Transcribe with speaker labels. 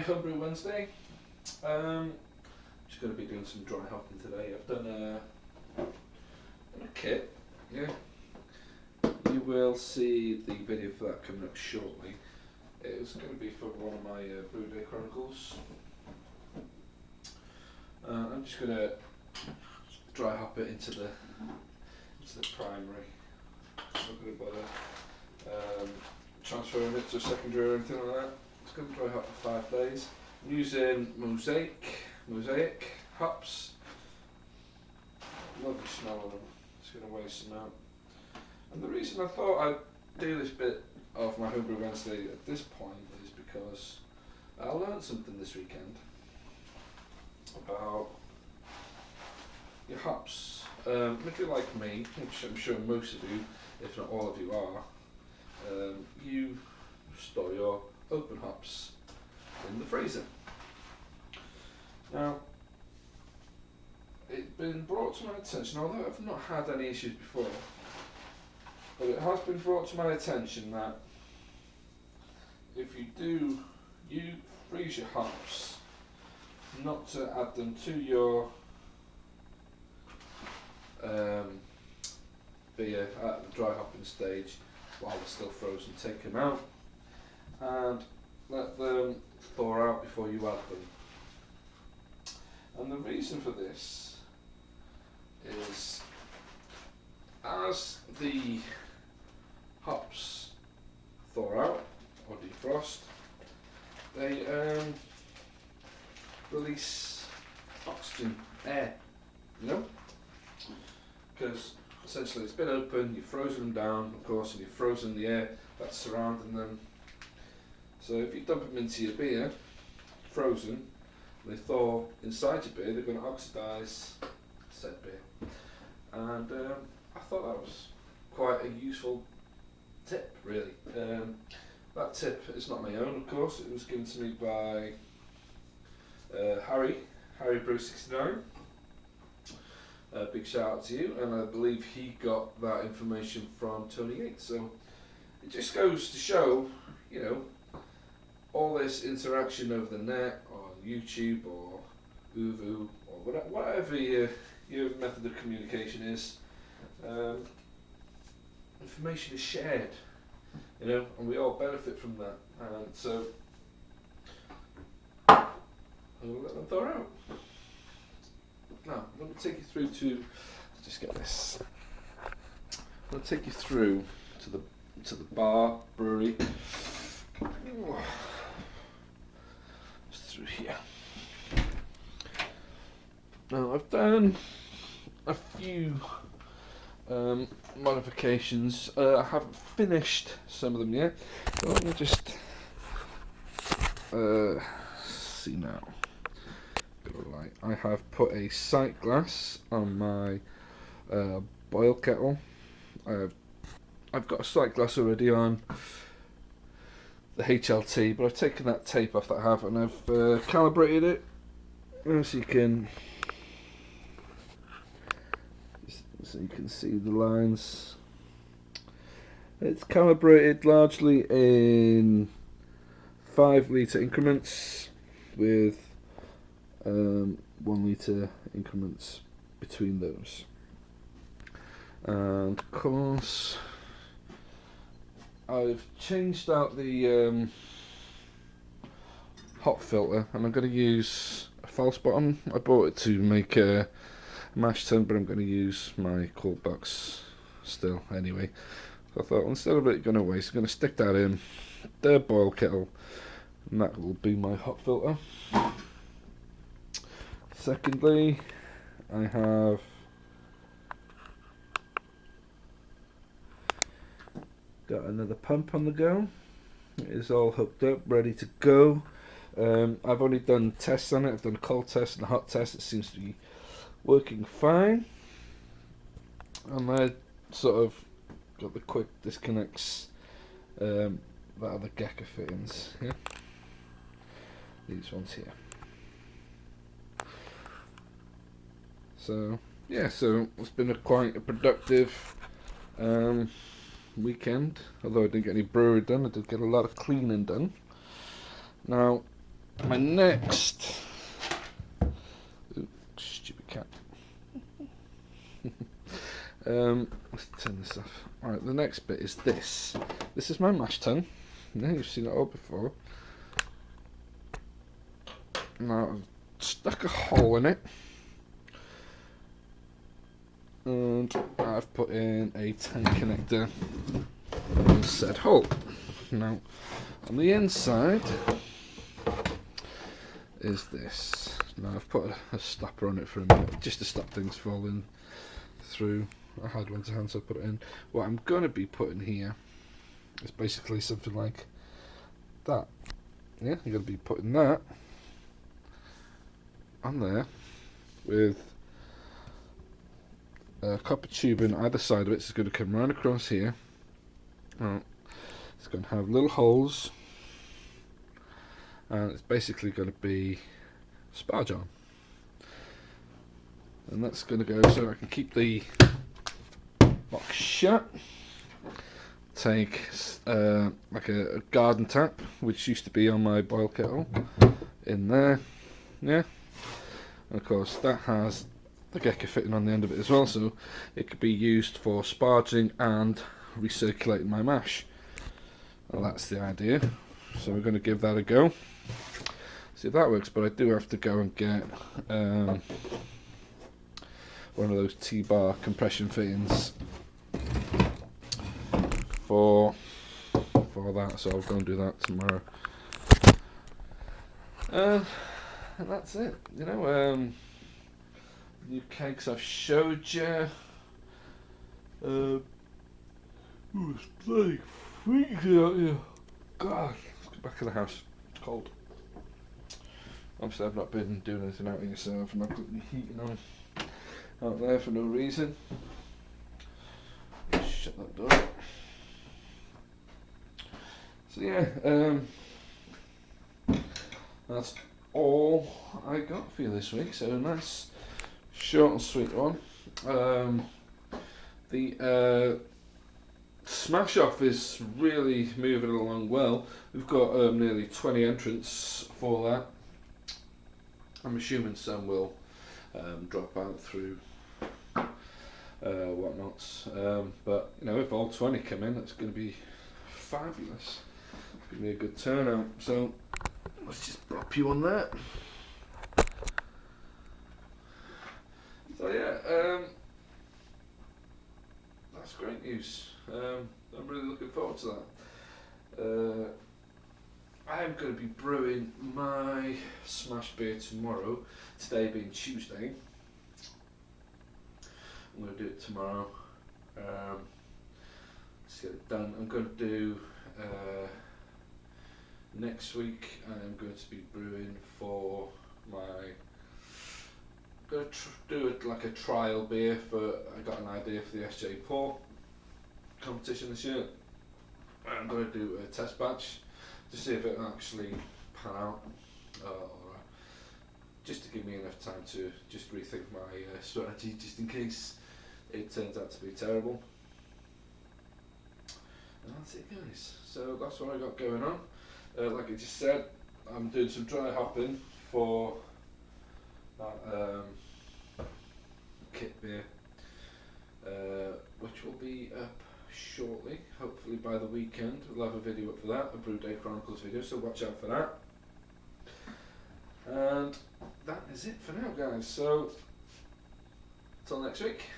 Speaker 1: Homebrew Wednesday. Just going to be doing some dry hopping today. I've done a kit. Yeah, you will see the video for that coming up shortly. It's going to be for one of my Brew Day Chronicles. I'm just going to dry hop it into the primary. I'm not going to bother transferring it to a secondary or anything like that. It's going to dry hop for 5 days. I'm using mosaic hops. Lovely smell of them. Just going to weigh some out. And the reason I thought I'd do this bit of my Homebrew Wednesday at this point is because I learned something this weekend about your hops. If you're like me, which I'm sure most of you, if not all of you are, you store your open hops in the freezer. Now, it's been brought to my attention, although I've not had any issues before, but it has been brought to my attention that if you freeze your hops, not to add them to your beer at the dry hopping stage while they're still frozen. Take them out and let them thaw out before you add them. And the reason for this is as the hops thaw out or defrost, they release oxygen, air, you know? Because essentially it's been open, you've frozen them down, of course, and you've frozen the air that's surrounding them. So if you dump them into your beer, frozen, they thaw inside your beer, they're going to oxidise said beer. And I thought that was quite a useful tip, really. That tip is not my own, of course. It was given to me by Harry Brew 69. Big shout out to you, and I believe he got that information from Tony Yates. So it just goes to show, you know, all this interaction over the net or YouTube or Uvu or whatever your method of communication is. Information is shared, you know, and we all benefit from that. And so I'll let them thaw out. Now, I'm going to take you through to, let's just get this. I'm going to take you through to the bar, brewery. Just through here. Now, I've done a few modifications. I haven't finished some of them yet. So let me just see now. Right, I have put a sight glass on my boil kettle. I've got a sight glass already on the HLT, but I've taken that tape off that I have, and I've calibrated it, so you can see the lines. It's calibrated largely in 5 litre increments with 1 litre increments between those. And of course I've changed out the hop filter, and I'm going to use a false bottom. I bought it to make a mash tun, but I'm going to use my cold box still anyway. So I thought, instead of it going to waste, I'm going to stick that in the boil kettle, and that will be my hop filter. Secondly, I have got another pump on the go. It is all hooked up, ready to go. I've only done tests on it. I've done a cold test and a hot test. It seems to be working fine. And I sort of got the quick disconnects that are the Gecko fittings. Yeah? These ones here. So yeah, so it's been quite a productive weekend. Although I didn't get any brewery done, I did get a lot of cleaning done. Now, my next... Ooh, stupid cat. Let's turn this off. Alright, the next bit is this. This is my mash tun. Yeah, you've seen it all before. Now I've stuck a hole in it. And I've put in a tank connector in said hole. Now, on the inside is this. Now I've put a stopper on it for a minute, just to stop things falling through. I had one to hand, so I put it in. What I'm going to be putting here is basically something like that. Yeah, you're going to be putting that on there with a copper tube in either side of it. It's going to come right across here. It's going to have little holes, and it's basically going to be sparge arm, and that's going to go so I can keep the box shut. Take like a garden tap, which used to be on my boil kettle, in there. Yeah, and of course that has the Gecko fitting on the end of it as well, so it could be used for sparging and recirculating my mash. Well, that's the idea, so we're going to give that a go, see if that works. But I do have to go and get one of those T-bar compression fittings for that, so I'll go and do that tomorrow. And that's it, you know. New kegs I've showed you. It's bloody freezing out here. God, let's get back to the house. It's cold. Obviously I've not been doing anything out here, so I've not got the heating on out there for no reason. Shut that door. So yeah, that's all I got for you this week. So a nice, short and sweet one. The smash off is really moving along well. We've got nearly 20 entrants for that. I'm assuming some will drop out through whatnots, but you know, if all 20 come in, that's going to be fabulous. It's going to be a good turnout. So let's just pop you on that. So yeah, that's great news. I'm really looking forward to that. I am going to be brewing my smash beer tomorrow, today being Tuesday. I'm going to do it tomorrow. Let's get it done. I'm going to do next week. I'm going to be brewing for my. I'm going to do it like a trial beer for. I got an idea for the SJ Pour competition this year. I'm going to do a test batch to see if it actually pan out, or just to give me enough time to just rethink my strategy, just in case it turns out to be terrible. And that's it, guys. So that's what I got going on. Like I just said, I'm doing some dry hopping for that kit beer, which will be up shortly, hopefully by the weekend. We'll have a video up for that, a Brew Day Chronicles video, so watch out for that. And that is it for now, guys. So, till next week.